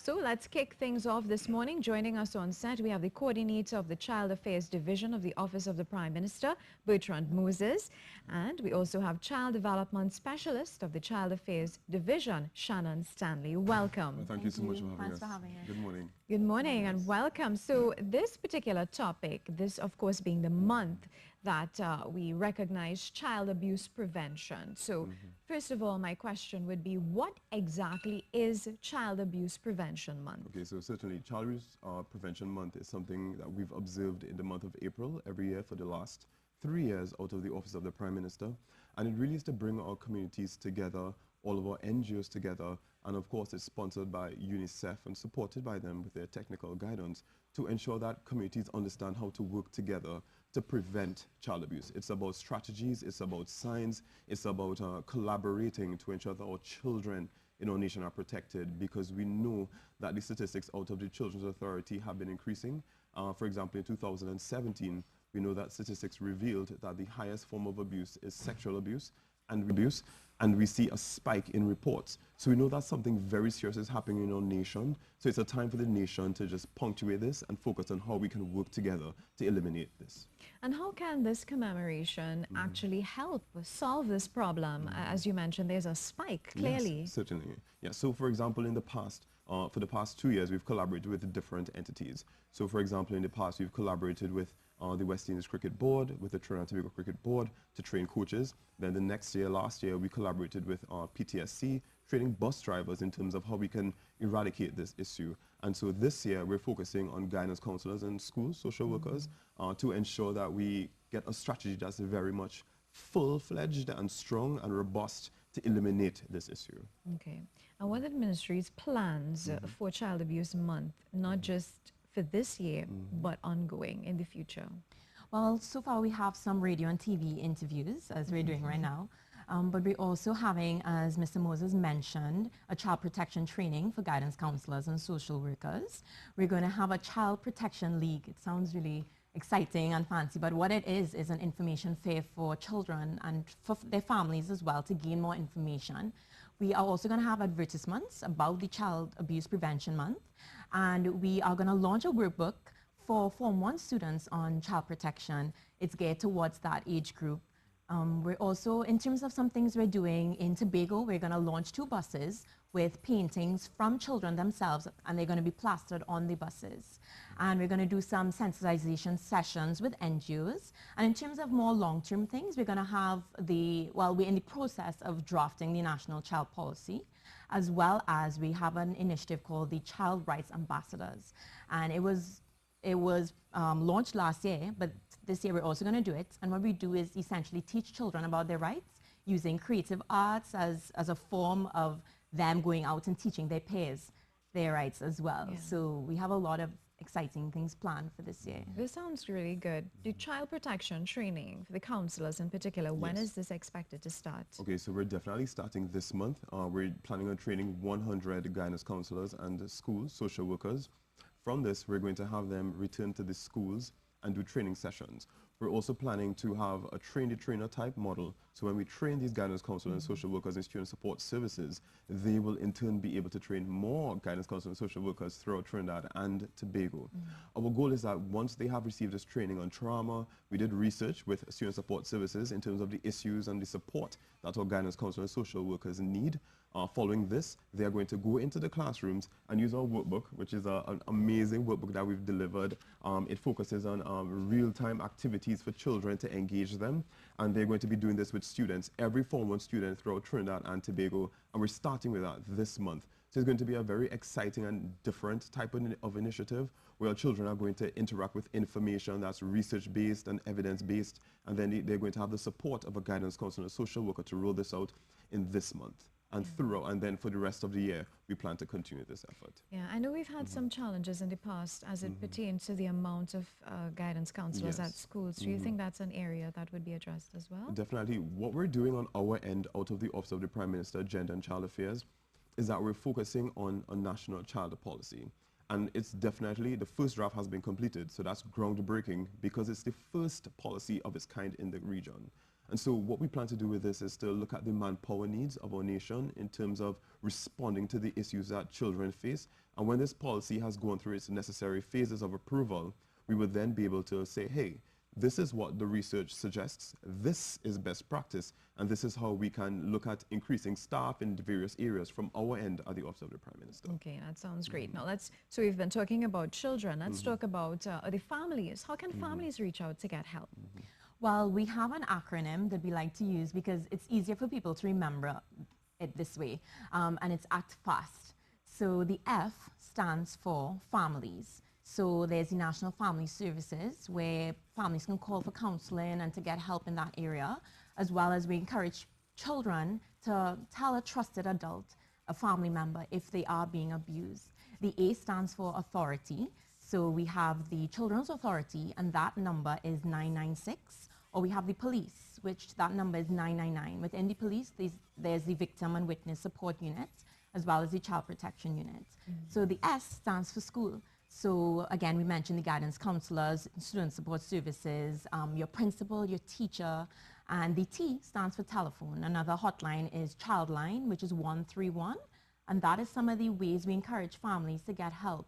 So let's kick things off this morning. Joining us on set, we have the coordinator of the Child Affairs Division of the Office of the Prime Minister, Bertrand Moses. And we also have Child Development Specialist of the Child Affairs Division, Shannon Stanley. Welcome. Well, thank you so much for having Thanks us. for having us. Good morning. Good morning and welcome. So this particular topic, this of course being the month that we recognize child abuse prevention. So first of all, my question would be, what exactly is Child Abuse Prevention Month? Okay, so certainly Child Abuse Prevention Month is something that we've observed in the month of April every year for the last 3 years out of the Office of the Prime Minister. And it really is to bring our communities together, all of our NGOs together, and of course it's sponsored by UNICEF and supported by them with their technical guidance to ensure that communities understand how to work together to prevent child abuse. It's about strategies, it's about science, it's about collaborating to ensure that our children in our nation are protected, because we know that the statistics out of the Children's Authority have been increasing. For example, in 2017, we know that statistics revealed that the highest form of abuse is sexual abuse, and we see a spike in reports. So we know that something very serious is happening in our nation. So it's a time for the nation to just punctuate this and focus on how we can work together to eliminate this. And how can this commemoration actually help solve this problem? As you mentioned, there's a spike, clearly. Yes, certainly. Yeah, so for example, in the past, for the past 2 years, we've collaborated with different entities. So for example, in the past, we've collaborated with the West Indies Cricket Board, with the Trinidad and Tobago Cricket Board to train coaches. Then the next year, last year, we collaborated with PTSC, training bus drivers in terms of how we can eradicate this issue. And so this year, we're focusing on guidance counselors and schools, social workers, to ensure that we get a strategy that's very much full-fledged and strong and robust to eliminate this issue. Okay. And what are the ministry's plans for Child Abuse Month, not just for this year, but ongoing in the future? Well, so far we have some radio and TV interviews, as we're doing right now. But we're also having, as Mr. Moses mentioned, a child protection training for guidance counselors and social workers. We're going to have a child protection league. It sounds really exciting and fancy, but what it is an information fair for children and for their families as well to gain more information. We are also going to have advertisements about the Child Abuse Prevention Month, and we are going to launch a workbook for Form 1 students on child protection. It's geared towards that age group. We're also, in terms of some things we're doing in Tobago, we're going to launch 2 buses with paintings from children themselves, and they're going to be plastered on the buses. And we're going to do some sensitization sessions with NGOs. And in terms of more long-term things, we're going to have we're in the process of drafting the National Child Policy, as well as we have an initiative called the Child Rights Ambassadors. And it was launched last year, but this year we're also going to do it. And what we do is essentially teach children about their rights using creative arts as a form of them going out and teaching their peers their rights as well. Yeah. So we have a lot of exciting things planned for this year. This sounds really good. The child protection training for the counselors in particular, when is this expected to start? Okay, so we're definitely starting this month. We're planning on training 100 guidance counselors and schools, social workers. From this, we're going to have them return to the schools and do training sessions. We're also planning to have a train-the-trainer type model. So when we train these guidance counselors and social workers and student support services, they will in turn be able to train more guidance counselors and social workers throughout Trinidad and Tobago. Our goal is that once they have received this training on trauma, we did research with student support services in terms of the issues and the support that our guidance counselors and social workers need. Following this, they are going to go into the classrooms and use our workbook, which is an amazing workbook that we've delivered. It focuses on real-time activities for children to engage them, and they're going to be doing this with students, every Form 1 student throughout Trinidad and Tobago, and we're starting with that this month. So it's going to be a very exciting and different type of initiative where our children are going to interact with information that's research-based and evidence-based, and then they're going to have the support of a guidance counselor and a social worker to roll this out in this month. And throughout, and then for the rest of the year, we plan to continue this effort. Yeah, I know we've had some challenges in the past as it pertains to the amount of guidance counselors at schools. Do you think that's an area that would be addressed as well? Definitely. What we're doing on our end, out of the Office of the Prime Minister, Gender and Child Affairs, is that we're focusing on a national child policy. And it's definitely, the first draft has been completed, so that's groundbreaking because it's the first policy of its kind in the region. And so what we plan to do with this is to look at the manpower needs of our nation in terms of responding to the issues that children face. And when this policy has gone through its necessary phases of approval, we would then be able to say, hey, this is what the research suggests, this is best practice, and this is how we can look at increasing staff in the various areas from our end at the Office of the Prime Minister. Okay, that sounds great. Now so we've been talking about children. Let's talk about the families. How can families reach out to get help? Well, we have an acronym that we like to use because it's easier for people to remember it this way, and it's ACT FAST. So the F stands for families. So there's the National Family Services, where families can call for counseling and to get help in that area, as well as we encourage children to tell a trusted adult, a family member, if they are being abused. The A stands for authority. So we have the Children's Authority, and that number is 996. Or we have the police, which that number is 999. Within the police, there's the Victim and Witness Support Unit, as well as the Child Protection Unit. So the S stands for school. So again, we mentioned the guidance counselors, student support services, your principal, your teacher, and the T stands for telephone. Another hotline is Childline, which is 131, and that is some of the ways we encourage families to get help.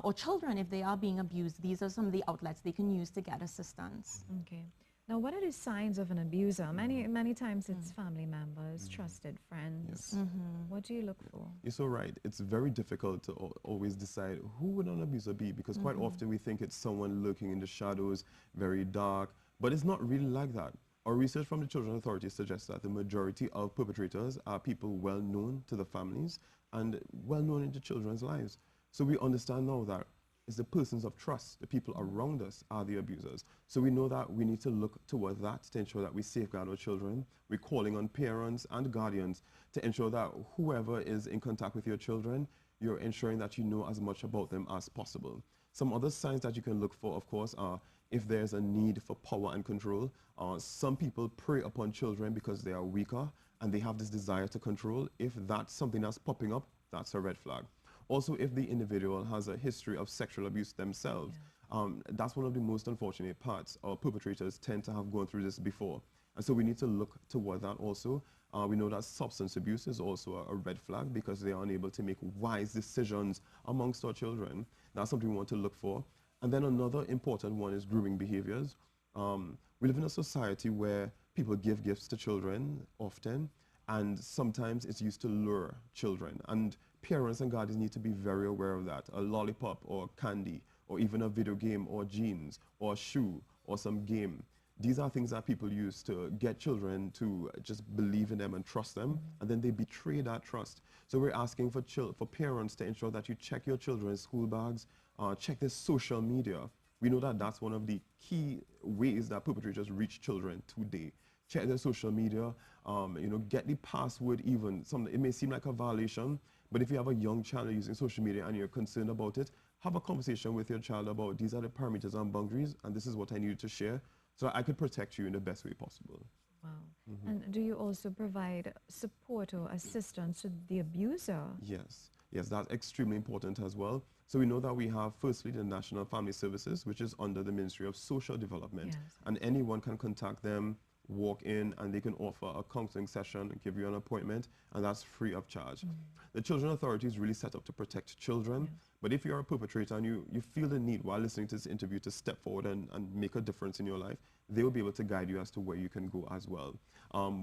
Or children, if they are being abused, these are some of the outlets they can use to get assistance. Okay. Now, what are the signs of an abuser? Many times it's family members, trusted friends. Yes. What do you look for? You're so right. It's very difficult to always decide who would an abuser be, because quite often we think it's someone lurking in the shadows, very dark, but it's not really like that. Our research from the Children's Authority suggests that the majority of perpetrators are people well known to the families and well known in the children's lives. So we understand now that it's the persons of trust, the people around us, are the abusers. So we know that we need to look toward that to ensure that we safeguard our children. We're calling on parents and guardians to ensure that whoever is in contact with your children, you're ensuring that you know as much about them as possible. Some other signs that you can look for, of course, are if there's a need for power and control. Some people prey upon children because they are weaker and they have this desire to control. If that's something that's popping up, that's a red flag. Also, if the individual has a history of sexual abuse themselves, that's one of the most unfortunate parts. Our perpetrators tend to have gone through this before. And so we need to look toward that also. We know that substance abuse is also a red flag because they are unable to make wise decisions amongst our children. That's something we want to look for. And then another important one is grooming behaviors. We live in a society where people give gifts to children often, and sometimes it's used to lure children. And parents and guardians need to be very aware of that. A lollipop or candy, or even a video game or jeans or a shoe or some game. These are things that people use to get children to just believe in them and trust them, and then they betray that trust. So we're asking for parents to ensure that you check your children's school bags, check their social media. We know that that's one of the key ways that perpetrators reach children today. Check their social media, get the password even. It may seem like a violation, but if you have a young child using social media and you're concerned about it, have a conversation with your child about these are the parameters and boundaries, and this is what I need to share, so I could protect you in the best way possible. Wow. And do you also provide support or assistance to the abuser? Yes, that's extremely important as well. So we know that we have, firstly, the National Family Services, which is under the Ministry of Social Development, and anyone can contact them, walk in, and they can offer a counseling session, give you an appointment, and that's free of charge. The Children's Authority is really set up to protect children, but if you're a perpetrator and you feel the need while listening to this interview to step forward and make a difference in your life, they will be able to guide you as to where you can go as well.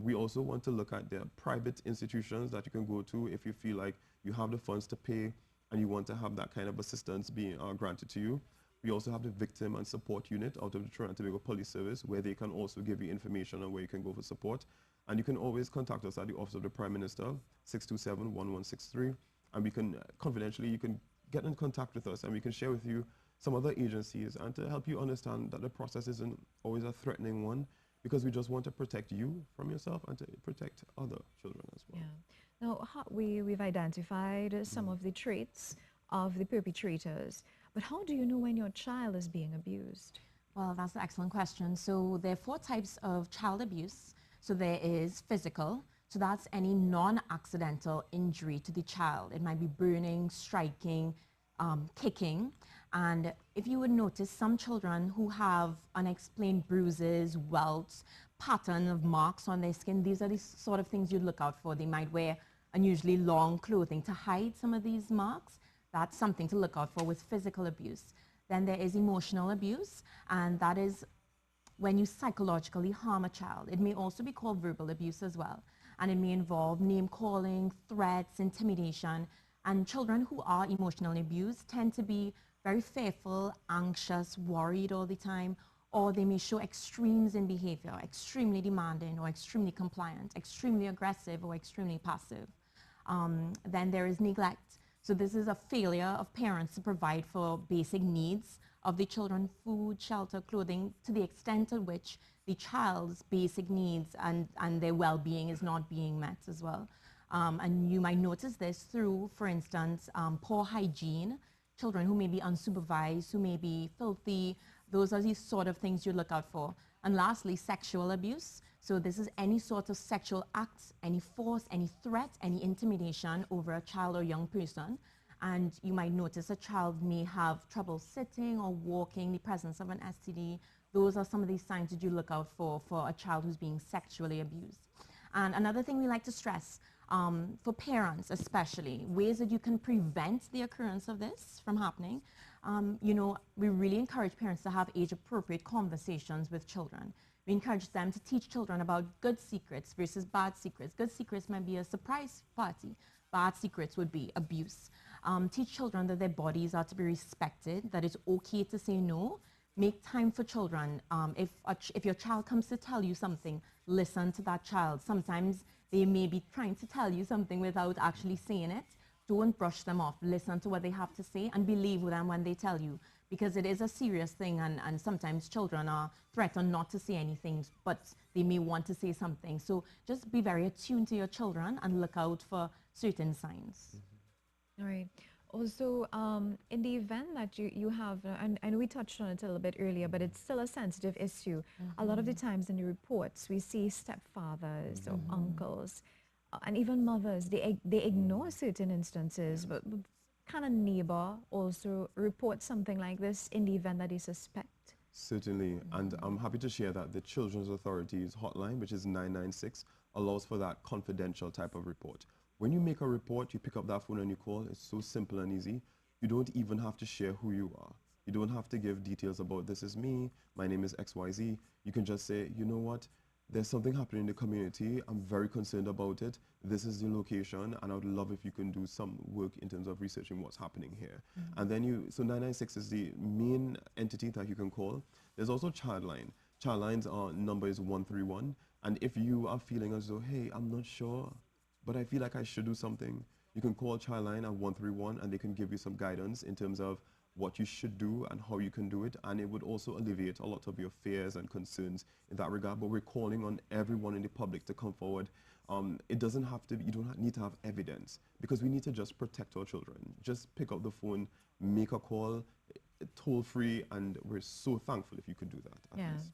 We also want to look at the private institutions that you can go to if you feel like you have the funds to pay and you want to have that kind of assistance being granted to you. We also have the Victim and Support Unit out of the Trinidad and Tobago Police Service, where they can also give you information on where you can go for support. And you can always contact us at the Office of the Prime Minister, 627-1163, and we can confidentially, you can get in contact with us and we can share with you some other agencies and to help you understand that the process isn't always a threatening one, because we just want to protect you from yourself and to protect other children as well. Now, we've identified some of the traits of the perpetrators, but how do you know when your child is being abused? Well, that's an excellent question. So there are 4 types of child abuse. So there is physical. So that's any non-accidental injury to the child. It might be burning, striking, kicking. And if you would notice, some children who have unexplained bruises, welts, pattern of marks on their skin. These are the sort of things you'd look out for. They might wear unusually long clothing to hide some of these marks. That's something to look out for with physical abuse. Then there is emotional abuse, and that is when you psychologically harm a child. It may also be called verbal abuse as well, and it may involve name calling, threats, intimidation, and children who are emotionally abused tend to be very fearful, anxious, worried all the time, or they may show extremes in behavior, extremely demanding or extremely compliant, extremely aggressive or extremely passive. Then there is neglect. So this is a failure of parents to provide for basic needs of the children: food, shelter, clothing, to the extent to which the child's basic needs and their well-being is not being met as well. And you might notice this through, for instance, poor hygiene, children who may be unsupervised, who may be filthy. Those are the sort of things you look out for. And lastly, sexual abuse. So this is any sort of sexual acts, any force, any threat, any intimidation over a child or young person. And you might notice a child may have trouble sitting or walking, the presence of an STD. Those are some of these signs that you look out for a child who's being sexually abused. And another thing we like to stress, for parents especially, ways that you can prevent the occurrence of this from happening. You know, we really encourage parents to have age-appropriate conversations with children. We encourage them to teach children about good secrets versus bad secrets. Good secrets might be a surprise party. Bad secrets would be abuse. Teach children that their bodies are to be respected, that it's okay to say no. Make time for children. If your child comes to tell you something, listen to that child. Sometimes they may be trying to tell you something without actually saying it. Don't brush them off. Listen to what they have to say and believe them when they tell you, because it is a serious thing, and sometimes children are threatened not to say anything, but they may want to say something. So just be very attuned to your children and look out for certain signs. All right. Also, in the event that you have, and I know we touched on it a little bit earlier, but it's still a sensitive issue. A lot of the times in the reports, we see stepfathers or uncles, and even mothers, they ignore certain instances, but can a neighbor also report something like this in the event that they suspect? Certainly, and I'm happy to share that the Children's Authority's hotline, which is 996, allows for that confidential type of report. When you make a report, you pick up that phone and you call. It's so simple and easy. You don't even have to share who you are. You don't have to give details about, this is me, my name is XYZ. You can just say, you know what, there's something happening in the community. I'm very concerned about it. This is the location, and I would love if you can do some work in terms of researching what's happening here. And then so 996 is the main entity that you can call. There's also Childline. Childline's number is 131. And if you are feeling as though, hey, I'm not sure, but I feel like I should do something, you can call Childline at 131, and they can give you some guidance in terms of what you should do and how you can do it, and it would also alleviate a lot of your fears and concerns in that regard. But we're calling on everyone in the public to come forward. It doesn't have to be, you don't need to have evidence, because we need to just protect our children. Just pick up the phone, make a call, toll free, and we're so thankful if you could do that at least.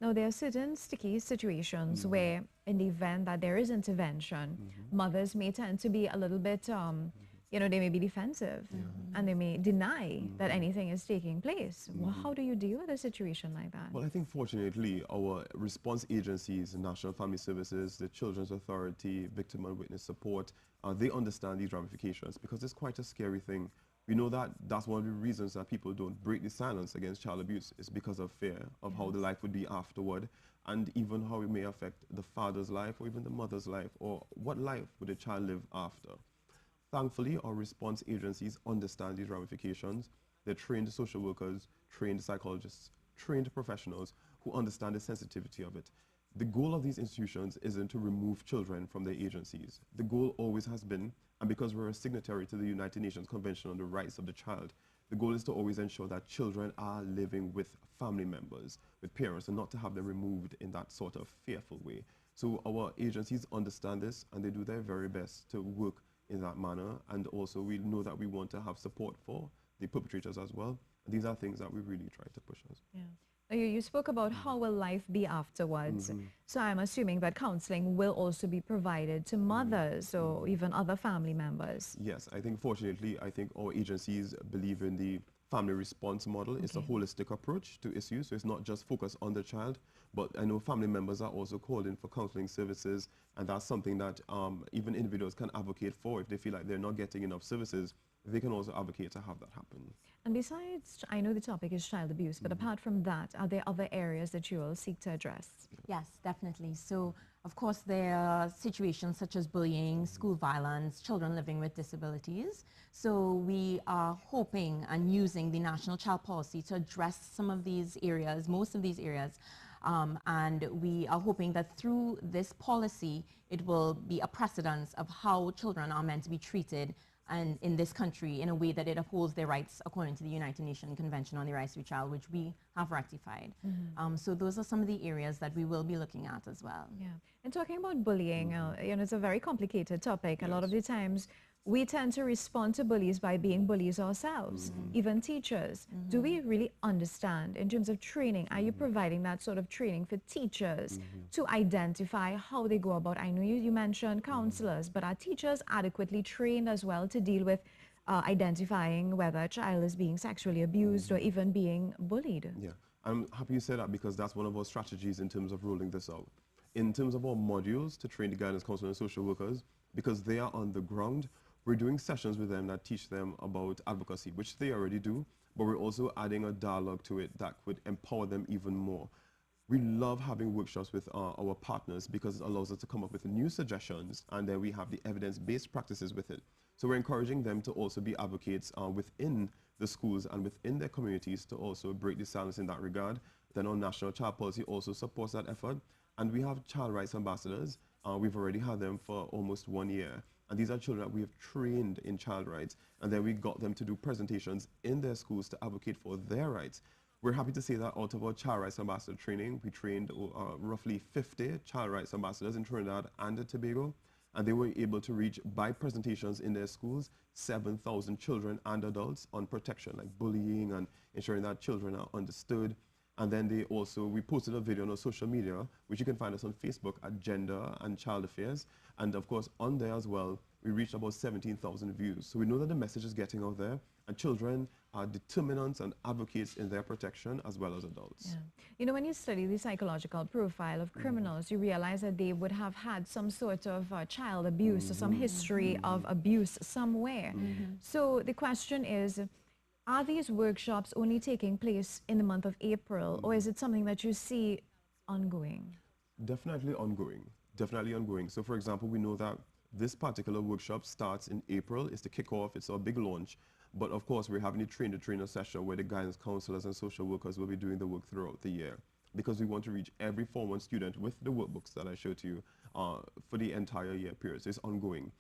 Now, there are certain sticky situations where, in the event that there is intervention, mothers may tend to be a little bit, you know, they may be defensive and they may deny that anything is taking place. Well, how do you deal with a situation like that? Well, I think fortunately our response agencies, National Family Services, the Children's Authority, Victim and Witness Support, they understand these ramifications, because it's quite a scary thing. We know that that's one of the reasons that people don't break the silence against child abuse, is because of fear of how the life would be afterward, and even how it may affect the father's life or even the mother's life, or what life would a child live after. Thankfully, our response agencies understand these ramifications. They're trained social workers, trained psychologists, trained professionals who understand the sensitivity of it. The goal of these institutions isn't to remove children from their agencies. The goal always has been, and because we're a signatory to the United Nations Convention on the Rights of the Child, the goal is to always ensure that children are living with family members, with parents, and not to have them removed in that sort of fearful way. So our agencies understand this, and they do their very best to work in that manner. And also we know that we want to have support for the perpetrators as well. And these are things that we really try to push us. Yeah. You spoke about how will life be afterwards. So I'm assuming that counseling will also be provided to mothers or even other family members. Yes, I think fortunately, I think our agencies believe in the family response model. It's a holistic approach to issues, so it's not just focused on the child, but I know family members are also called in for counseling services, and that's something that even individuals can advocate for. If they feel like they're not getting enough services, they can also advocate to have that happen. And besides, I know the topic is child abuse, but apart from that, are there other areas that you will seek to address? Yes, definitely. So, of course, there are situations such as bullying, school violence, children living with disabilities. So we are hoping and using the National Child Policy to address some of these areas, most of these areas. And we are hoping that through this policy, it will be a precedence of how children are meant to be treated and in this country in a way that it upholds their rights according to the United Nations Convention on the Rights of the Child, which we have ratified. So those are some of the areas that we will be looking at as well. Yeah. And talking about bullying, you know, it's a very complicated topic. A lot of the times we tend to respond to bullies by being bullies ourselves, even teachers. Do we really understand in terms of training? Are you providing that sort of training for teachers to identify how they go about? I know you mentioned counselors, but are teachers adequately trained as well to deal with identifying whether a child is being sexually abused or even being bullied? Yeah, I'm happy you said that because that's one of our strategies in terms of rolling this out. In terms of our modules to train the guidance counselors and social workers, because they are on the ground, we're doing sessions with them that teach them about advocacy, which they already do, but we're also adding a dialogue to it that would empower them even more. We love having workshops with our partners because it allows us to come up with new suggestions, and then we have the evidence-based practices with it. So we're encouraging them to also be advocates within the schools and within their communities to also break the silence in that regard. Then our National Child Policy also supports that effort. And we have child rights ambassadors. We've already had them for almost 1 year. And these are children that we have trained in child rights. And then we got them to do presentations in their schools to advocate for their rights. We're happy to say that out of our child rights ambassador training, we trained roughly 50 child rights ambassadors in Trinidad and Tobago. And they were able to reach, by presentations in their schools, 7,000 children and adults on protection, like bullying and ensuring that children are understood. And then we posted a video on our social media, which you can find us on Facebook at Gender and Child Affairs. And of course, on there as well, we reached about 17,000 views. So we know that the message is getting out there, and children are determinants and advocates in their protection as well as adults. Yeah. You know, when you study the psychological profile of criminals, you realize that they would have had some sort of child abuse or some history of abuse somewhere. So the question is, are these workshops only taking place in the month of April, or is it something that you see ongoing? Definitely ongoing. Definitely ongoing. So for example, we know that this particular workshop starts in April. It's the kickoff. It's our big launch. But of course, we're having a trainer session where the guidance counselors and social workers will be doing the work throughout the year, because we want to reach every Form 1 student with the workbooks that I showed to you for the entire year period. So it's ongoing.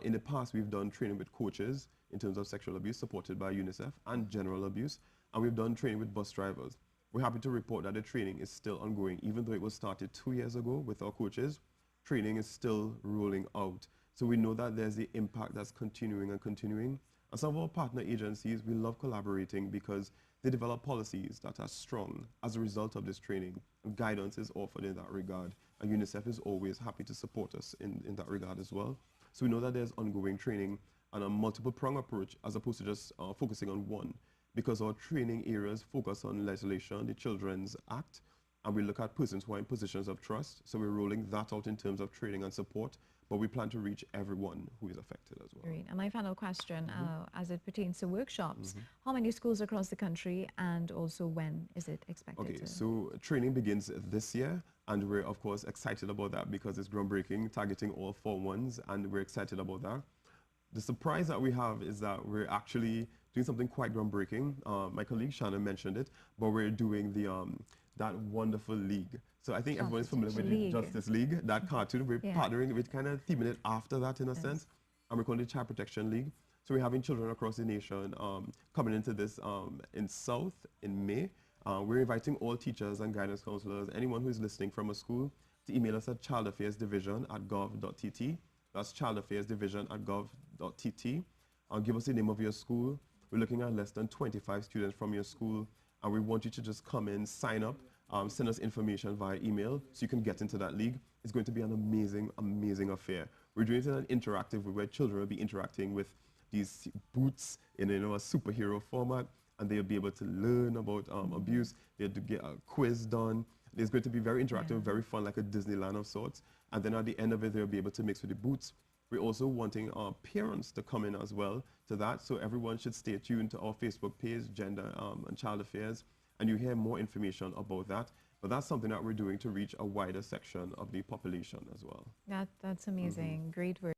In the past, we've done training with coaches in terms of sexual abuse supported by UNICEF and general abuse, and we've done training with bus drivers. We're happy to report that the training is still ongoing. Even though it was started 2 years ago with our coaches, training is still rolling out. So we know that there's the impact that's continuing and continuing. And some of our partner agencies, we love collaborating because they develop policies that are strong as a result of this training. And guidance is offered in that regard. And UNICEF is always happy to support us in that regard as well. So we know that there's ongoing training and a multiple prong approach as opposed to just focusing on one, because our training areas focus on legislation, the Children's Act, and we look at persons who are in positions of trust. So we're rolling that out in terms of training and support, but we plan to reach everyone who is affected as well. Great. And my final question, as it pertains to workshops, how many schools across the country, and also when is it expected Okay, to? so training begins this year, and we're of course excited about that because it's groundbreaking, targeting all Form 1s, and we're excited about that. The surprise that we have is that we're actually doing something quite groundbreaking. My colleague Shannon mentioned it, but we're doing the that wonderful league. So I think everyone is familiar with the Justice League, that cartoon. We're partnering with, kind of theming it after that in a sense, and we're calling it Child Protection League. So we're having children across the nation coming into this in South in May. We're inviting all teachers and guidance counselors, anyone who is listening from a school, to email us at childaffairsdivision@gov.tt. That's childaffairsdivision@gov.tt. Give us the name of your school. We're looking at less than 25 students from your school, and we want you to just come in, sign up, send us information via email so you can get into that league. It's going to be an amazing, amazing affair. We're doing it in an interactive way where children will be interacting with these boots in a superhero format, and they'll be able to learn about abuse. They'll get a quiz done. It's going to be very interactive, very fun, like a Disneyland of sorts. And then at the end of it, they'll be able to mix with the boots. We're also wanting our parents to come in as well to that. So everyone should stay tuned to our Facebook page, Gender and Child Affairs, and you hear more information about that. But that's something that we're doing to reach a wider section of the population as well. That's amazing. Great work.